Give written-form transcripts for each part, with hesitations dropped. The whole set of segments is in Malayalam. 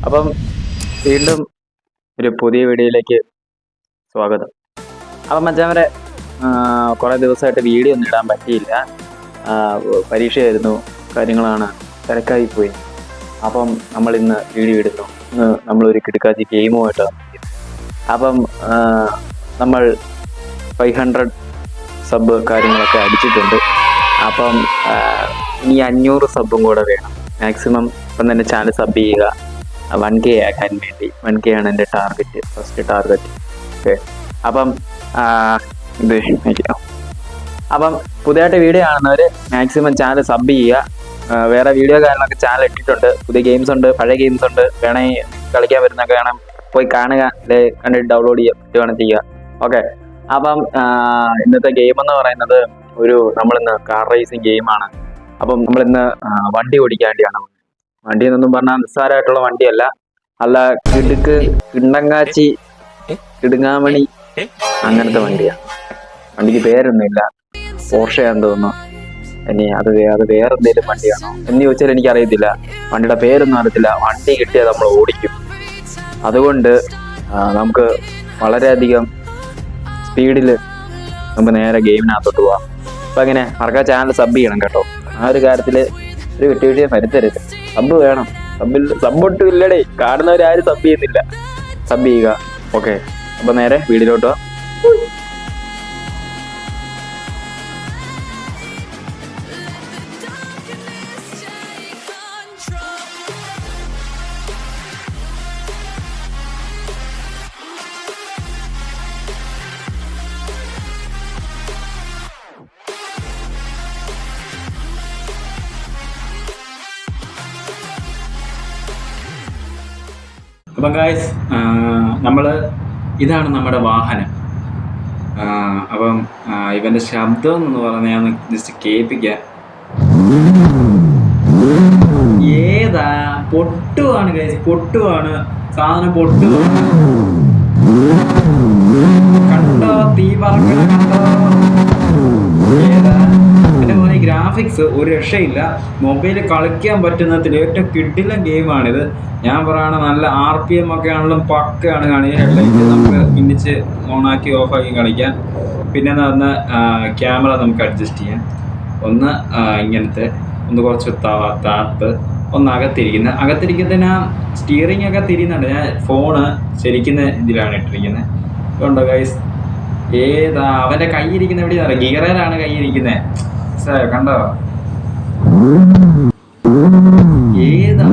അപ്പം വീണ്ടും ഒരു പുതിയ വീഡിയോയിലേക്ക് സ്വാഗതം. അപ്പം മച്ചാവരെ കുറേ ദിവസമായിട്ട് വീഡിയോ ഒന്നും ഇടാൻ പറ്റിയില്ല. പരീക്ഷയായിരുന്നു, കാര്യങ്ങളാണ്, തിരക്കായിപ്പോയി. അപ്പം നമ്മളിന്ന് വീഡിയോ ഇടുന്നു. നമ്മളൊരു കിടുക്കാച്ചി ഗെയിമുമായിട്ടാണ്. അപ്പം നമ്മൾ 500 സബ് കാര്യങ്ങളൊക്കെ അടിച്ചിട്ടുണ്ട്. അപ്പം ഇനി 500 സബും കൂടെ വേണം. മാക്സിമം ഇപ്പം തന്നെ ചാനൽ സബ് ചെയ്യുക. 1K ആക്കാൻ വേണ്ടി. 1K ആണ് എൻ്റെ ടാർഗറ്റ്, ഫസ്റ്റ് ടാർഗറ്റ്. ഓക്കെ, അപ്പം ഇത് അപ്പം പുതിയതായിട്ട് വീഡിയോ കാണുന്നവർ മാക്സിമം ചാനൽ സബ് ചെയ്യുക. വേറെ വീഡിയോ കാര്യങ്ങളൊക്കെ ചാനൽ ഇട്ടിട്ടുണ്ട്. പുതിയ ഗെയിംസ് ഉണ്ട്, പഴയ ഗെയിംസ് ഉണ്ട്. വേണമെങ്കിൽ കളിക്കാൻ വരുന്നൊക്കെ വേണം പോയി കാണുക, അല്ലെ കണ്ടിട്ട് ഡൗൺലോഡ് ചെയ്യുക, പറ്റുകയാണ് ചെയ്യുക. ഓക്കെ, അപ്പം ഇന്നത്തെ ഗെയിം എന്ന് പറയുന്നത് നമ്മളിന്ന് കാർ റേസിങ് ഗെയിമാണ്. അപ്പം നമ്മളിന്ന് വണ്ടി ഓടിക്കാൻ വേണ്ടിയാണ്. വണ്ടി എന്നൊന്നും പറഞ്ഞാൽ നിസ്സാരമായിട്ടുള്ള വണ്ടിയല്ല, അല്ല കിണ്ടങ്ങാച്ചി കിടുങ്ങാമണി അങ്ങനത്തെ വണ്ടിയാണ്. വണ്ടിക്ക് പേരൊന്നുമില്ല, പോർഷയാന്ന് തോന്നുന്നു. ഇനി അത് വേറെ എന്തെങ്കിലും വണ്ടിയാണോ എന്ന് ചോദിച്ചാൽ എനിക്കറിയത്തില്ല. വണ്ടിയുടെ പേരൊന്നും അറിയത്തില്ല. വണ്ടി കിട്ടിയാൽ നമ്മൾ ഓടിക്കും. അതുകൊണ്ട് നമുക്ക് വളരെയധികം സ്പീഡിൽ നമുക്ക് നേരെ ഗെയിമിനകത്തോട്ട് പോവാം. അപ്പം അങ്ങനെ മറക്കാ ചാനൽ സബ് ചെയ്യണം കേട്ടോ. ആ ഒരു കാര്യത്തിൽ ഒരു വിട്ടുവീഴ്ചയും വരുത്തരുത്. സബ് വേണം. സബ്ബൊട്ടും ഇല്ലടേ, കാണുന്നവരാരും സബ് ചെയ്യുന്നില്ല. സബ് ചെയ്യുക. ഓക്കെ, അപ്പം നേരെ വീഡിയോയിലോട്ട് പോവാം. അപ്പം ഗായ്സ്, ഇതാണ് നമ്മുടെ വാഹനം. അപ്പം ഇവൻ്റെ ശബ്ദം എന്ന് പറഞ്ഞാൽ ഞാൻ ജസ്റ്റ് കേൾപ്പിക്കാം. ഏതാ പൊട്ടുവാണ് ഗായ്സ്, പൊട്ടുവാണ് സാധനം, പൊട്ടുവാണ്. കണ്ടോ തീ പറക്കണ, കണ്ടോ? ഏതാ എൻ്റെ പോലെ ഗ്രാഫിക്സ് ഒരു രക്ഷയില്ല. മൊബൈലിൽ കളിക്കാൻ പറ്റുന്നതിൽ ഏറ്റവും കിടിലൻ ഗെയിമാണിത്. ഞാൻ പറയണ നല്ല RPM ഒക്കെ ആണെങ്കിലും പക്കയാണ് കാണിക്കുക. ഹെഡ്ലൈറ്റ് നമുക്ക് പിന്നിച്ച് ഓണാക്കി ഓഫാക്കി കളിക്കാം. പിന്നെ എന്ന് പറഞ്ഞാൽ ക്യാമറ നമുക്ക് അഡ്ജസ്റ്റ് ചെയ്യാം. ഒന്ന് ഇങ്ങനത്തെ, ഒന്ന് കുറച്ച് താത്ത്, ഒന്ന് അകത്തിരിക്കുന്നതിന് സ്റ്റിയറിംഗ് ഒക്കെ തിരിയുന്നുണ്ട്. ഞാൻ ഫോണ് ശരിക്കുന്ന ഇതിലാണ് ഇട്ടിരിക്കുന്നത്. ഇതുണ്ടോ ഗൈസ്? ഏതാ അവൻ്റെ കൈയിരിക്കുന്ന എവിടെയാണ്? ഗിയറിലാണ് കൈയിരിക്കുന്നത്. കണ്ടോ? ഏതാ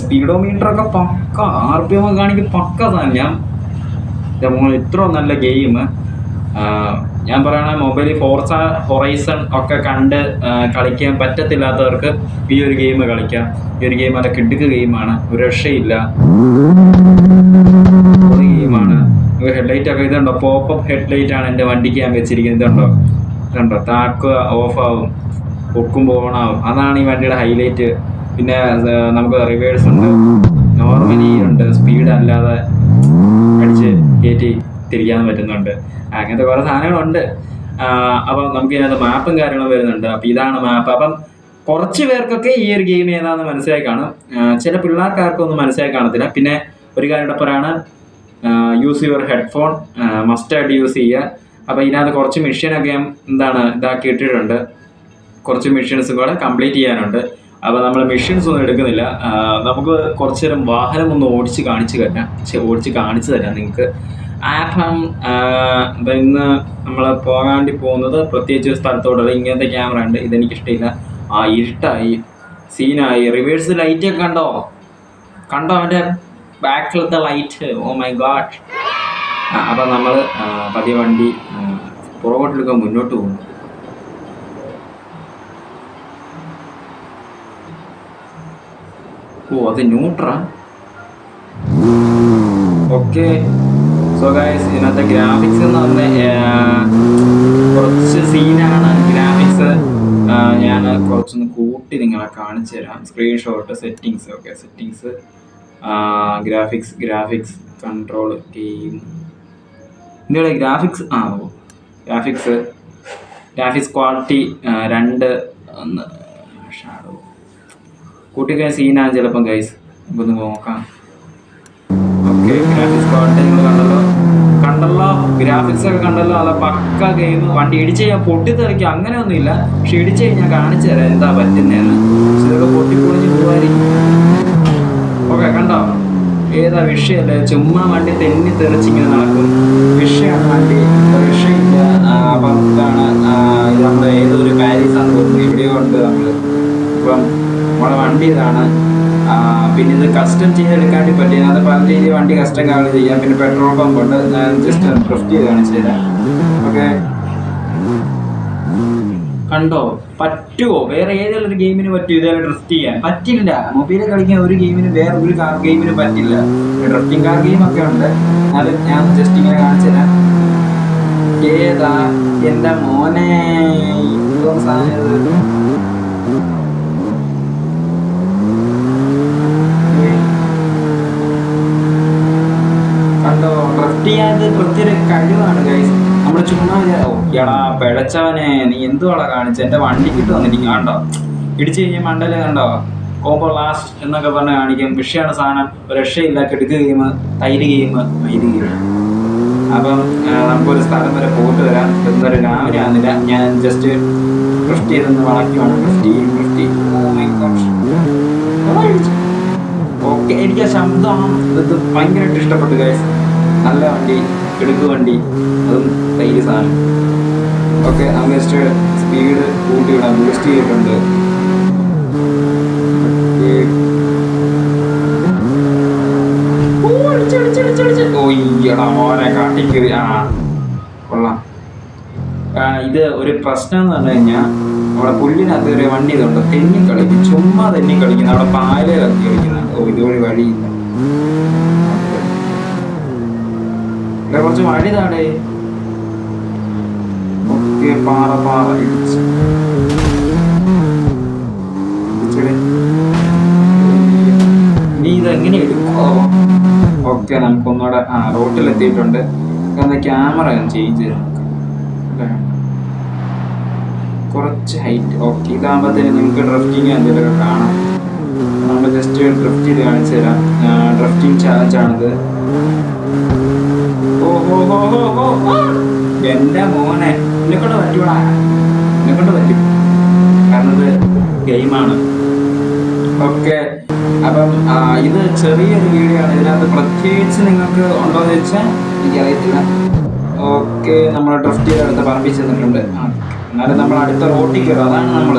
സ്പീഡോമീറ്റർ ഒക്കെ പക്ക, RPM ഒക്കെ കാണിക്കും പക്ക തന്നെ. ഞാൻ ഇത്ര നല്ല ഗെയിം ഞാൻ പറയണ മൊബൈലിൽ ഫോർസ ഹൊറൈസൺ ഒക്കെ കണ്ട് കളിക്കാൻ പറ്റത്തില്ലാത്തവർക്ക് ഈ ഒരു ഗെയിം കളിക്കാം. ഈ ഒരു ഗെയിം നല്ല കിടുക്ക് ഗെയിമാണ്, ഒരു രക്ഷയില്ല. ഒരു ഗെയിമാണ്. ഹെഡ്ലൈറ്റ് ഒക്കെ ഇതുണ്ടോ? പോപ്പപ്പ് ഹെഡ്ലൈറ്റ് ആണ് എൻ്റെ വണ്ടിക്ക് ഞാൻ വെച്ചിരിക്കുന്നത്. ഇതുണ്ടോ? താക്കുക ഓഫാവും, പൊക്കുമ്പോൾ ഓണാവും. അതാണ് ഈ വണ്ടിയുടെ ഹൈലൈറ്റ്. പിന്നെ നമുക്ക് റിവേഴ്സ് ഉണ്ട്, നോർമലി ഉണ്ട്, സ്പീഡ് അല്ലാതെ അടിച്ച് കയറ്റി തിരിക്കാൻ പറ്റുന്നുണ്ട്. അങ്ങനത്തെ കുറേ സാധനങ്ങളുണ്ട്. അപ്പം നമുക്ക് ഇതിനകത്ത് മാപ്പും കാര്യങ്ങളും വരുന്നുണ്ട്. അപ്പം ഇതാണ് മാപ്പ്. അപ്പം കുറച്ച് പേർക്കൊക്കെ ഈ ഒരു ഗെയിം ഏതാണെന്ന് മനസ്സിലായി കാണും. ചില പിള്ളേർക്കാർക്കൊന്നും മനസ്സിലായി കാണത്തില്ല. പിന്നെ ഒരു കാര്യം ഇവിടെ പറയാണ്, യൂസ് യുവർ ഹെഡ്ഫോൺ, മസ്റ്റായിട്ട് യൂസ് ചെയ്യുക. അപ്പം ഇതിനകത്ത് കുറച്ച് മെഷീനൊക്കെ ഇതാക്കി ഇട്ടിട്ടുണ്ട്. കുറച്ച് മെഷീൻസും കൂടെ കംപ്ലീറ്റ് ചെയ്യാനുണ്ട്. അപ്പോൾ നമ്മൾ മെഷീൻസ് ഒന്നും എടുക്കുന്നില്ല. നമുക്ക് കുറച്ച് നേരം വാഹനം ഒന്ന് ഓടിച്ച് കാണിച്ചു തരാം നിങ്ങൾക്ക്. അപ്പം ഇന്ന് നമ്മൾ പോകാൻ വേണ്ടി പോകുന്നത് പ്രത്യേകിച്ച് സ്ഥലത്തോടുള്ള ഇങ്ങനത്തെ ക്യാമറ ഉണ്ട്. ഇതെനിക്കിഷ്ടമില്ല. ഇരുട്ടായി, സീനായി. റിവേഴ്സ് ലൈറ്റൊക്കെ കണ്ടോ അവൻ്റെ ബാക്കിലത്തെ ലൈറ്റ്? Oh my god. അപ്പം നമ്മൾ പതിയെ വണ്ടി പുറകോട്ടിലൊക്കെ മുന്നോട്ട് പോകുന്നു. ഓ, അത് ന്യൂട്രാ. ഓക്കെ, സോ ഗൈസ്, ഇതിനകത്തെ ഗ്രാഫിക്സ് എന്ന് പറഞ്ഞാൽ കുറച്ച് സീനാണ്. ഗ്രാഫിക്സ് ഞാൻ കുറച്ചൊന്ന് കൂട്ടി നിങ്ങളെ കാണിച്ചു തരാം. Screenshot, settings. Okay, settings, graphics control, game, ഇതിൻ്റെ ഗ്രാഫിക്സ്. ഗ്രാഫിക്സ് ക്വാളിറ്റി 2 ഷാഡോ കൂട്ടിക്കാൻ സീനാണ് ചിലപ്പം ഗൈസ്. നമുക്കൊന്ന് നോക്കാം. ഓക്കെ, ഗ്രാഫിക്സ് ക്വാളിറ്റി നിങ്ങൾ കണ്ടല്ലോ, ഗ്രാഫിക്സ് ഒക്കെ കണ്ടല്ലോ. അല്ല പക്ക ഗെയിം. വണ്ടി ഇടിച്ച് കഴിഞ്ഞാൽ പൊട്ടിത്തെറിക്കും അങ്ങനെയൊന്നുമില്ല, പക്ഷെ ഇടിച്ച് കഴിഞ്ഞാൽ കാണിച്ചു തരാം എന്താ പറ്റുന്നതെന്ന്. പക്ഷെ ഇതൊക്കെ പൊട്ടിപ്പൊളിഞ്ഞ് പോകായിരിക്കും. ഓക്കെ, കണ്ടോ? ഏതാ വിഷയമല്ലേ, ചുമ്മാ വണ്ടി തെന്നി തെറിച്ചിങ്ങനെ നടക്കും. വിഷയമാണ് വണ്ടി, വിഷയമില്ല. അപ്പം ഇതാണ് ഇത് നമ്മൾ ഏതൊരു പാരീസ് ആണെന്ന് തോന്നുന്നു, എവിടെയോ ഉണ്ട് നമ്മൾ. ഇപ്പം നമ്മുടെ വണ്ടി ഇതാണ്. പിന്നെ ഇത് കസ്റ്റം ചെയ്തെടുക്കാണ്ടി പറ്റിയ അത് പല രീതിയിൽ വണ്ടി കസ്റ്റം കാൾ ചെയ്യാം. പിന്നെ പെട്രോൾ പമ്പ് ഉണ്ട്, ഞാൻ ജസ്റ്റ് ഡ്രിഫ്റ്റ് ചെയ്ത് കാണിച്ചു തരാം. ഓക്കെ, കണ്ടോ? പറ്റുമോ? വേറെ ഏതെങ്കിലും ഒരു ഗെയിമിന് പറ്റുമോ ഇതേപോലെ ഡ്രിഫ്റ്റ് ചെയ്യാൻ? പറ്റില്ല. മൊബൈലിൽ കളിക്കാൻ ഒരു ഗെയിമിന് വേറെ ഒരു കാർ ഗെയിമിന് പറ്റില്ല. ഡ്രിഫ്റ്റിംഗ് കാർ ഗെയിം ഒക്കെ ഉണ്ട്, എന്നാലും ഞാൻ ജസ്റ്റ് ഇങ്ങനെ കാണിച്ചു തരാം. ഏതാ എൻ്റെ മോനെ സാധനം? കണ്ടോ? ഡ്രിഫ്റ്റ് ചെയ്യാൻ പ്രത്യേക കഴിവാണ് ഗൈസ്. നമ്മൾ ചുമ്മാ എടാ പിഴച്ചവനെ, നീ എന്തുവാടാ കാണിച്ചത്? എൻ്റെ വണ്ടിക്കിട്ട് വന്നിരിക്കും. കണ്ടോ? ഇടിച്ചു കഴിഞ്ഞാൽ മണ്ടല് കണ്ടോ? കോമ്പോ ലാസ്റ്റ് എന്നൊക്കെ പറഞ്ഞ് കാണിക്കും. വിഷയമാണ് സാധനം, രക്ഷയില്ല. കിടുക്ക് ഗെയിം, തൈര് ഗെയിം, മൈര് ഗെയിം. അപ്പം നമുക്കൊരു സ്ഥലം വരെ പോയിട്ട് വരാം. എന്തായാലും രാവിലെ ആകുന്നില്ല, ഞാൻ ജസ്റ്റ് ഡ്രിഫ്റ്റ് ചെയ്തൊന്ന് വളയ്ക്കുവാണ്. ഡ്രിഫ്റ്റ്. ഓക്കെ, എനിക്ക് ആ ശബ്ദം ഇത് ഭയങ്കരമായിട്ട് ഇഷ്ടപ്പെട്ടു ഗൈസ്. നല്ല വണ്ടി, കിടുക്ക് വണ്ടി, അതും തൈര് സാധനം. ഓക്കെ, നമുക്ക് ജസ്റ്റ് സ്പീഡ് കൂട്ടി വിടാം. ബൂസ്റ്റ് ചെയ്തിട്ടുണ്ട്. ഓയ്യടാ മോനെ കാട്ടിക്ക്. കൊള്ളാം. ഇത് ഒരു പ്രശ്നം എന്ന് പറഞ്ഞു കഴിഞ്ഞാൽ അവിടെ പുല്ലിനകത്ത് ഒരു വണ്ടി ഇതുണ്ട്, തെന്നിക്കളിക്കും. ചുമ്മാ തെന്നിക്കളിക്കുന്നു. അവിടെ പാല് കത്തി കളിക്കുന്നുണ്ട്. ഇതുവഴി വഴിയില്ല. ഇവിടെ കുറച്ച് വഴി താടേ. ഓക്കെ, പാറ ഇടിച്ച് ഇനി ഇതെങ്ങനെ എടുക്കോ? ഓക്കെ, നമുക്കൊന്നുകൂടെ റോട്ടിലെത്തിയിട്ടുണ്ട്. ക്യാമറ ഒന്ന് ചേഞ്ച് ചെയ്ത് കുറച്ച് ഹൈറ്റ്. ഓക്കെ, ഇതാകുമ്പോഴത്തേന് നിങ്ങൾക്ക് ഡ്രിഫ്റ്റിങ് എന്തെങ്കിലുമൊക്കെ കാണാം. നമ്മൾ ജസ്റ്റ് ഡ്രിഫ്റ്റ് ചെയ്ത് കാണിച്ചു തരാം. ഡ്രിഫ്റ്റിംഗ് ചാലഞ്ചാണിത്. എൻ്റെ മോനെ, എന്നെക്കൊണ്ട് പറ്റൂടാ, എന്നെക്കൊണ്ട് പറ്റും. കാരണം ഇത് ഗെയിമാണ്. ഓക്കെ, അപ്പം ഇത് ചെറിയൊരു വീഡിയോ ആണ്. ഇതിനകത്ത് പ്രത്യേകിച്ച് നിങ്ങൾക്ക് ഉണ്ടോയെന്ന് ചോദിച്ചാൽ എനിക്കറിയത്തില്ല. ഓക്കെ, നമ്മൾ ഡ്രിഫ്റ്റ് ചെയ്തെടുത്ത് പറമ്പിച്ച് തന്നിട്ടുണ്ട്. എന്നാലും നമ്മൾ അടുത്ത റോട്ടിൽ കയറും, അതാണ് നമ്മൾ